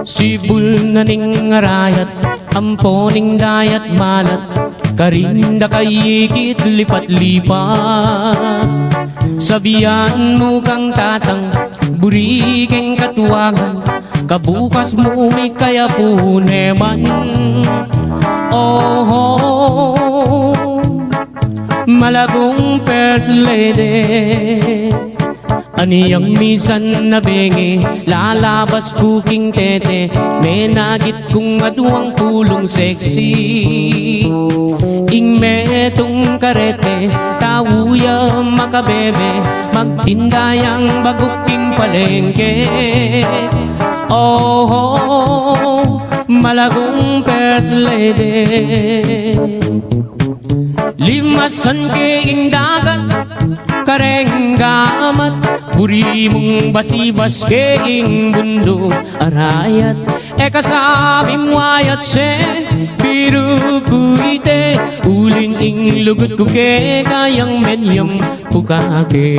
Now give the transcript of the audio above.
Sibul na ning arayat, amponing dayat malat, karinda kayikit lipat-lipat. Sabihan mo kang tatang, burikeng katuwagan, kabukas mo kaya puneman. Oh, malagong first lady, aniyang misan na bengi, lalabas kuking tete, may nagit kung aduang pulong sexy. Ing metong karete, tawuya makabebe, magtindayang baguking palengke. Oh, malagong first lady, limasan keing dagat, karenggamat, buri mong basibas keing bundo arayat. Kasabing wayat se, biru kuite, uling ing lugut ko ke, kayang menyam pukake.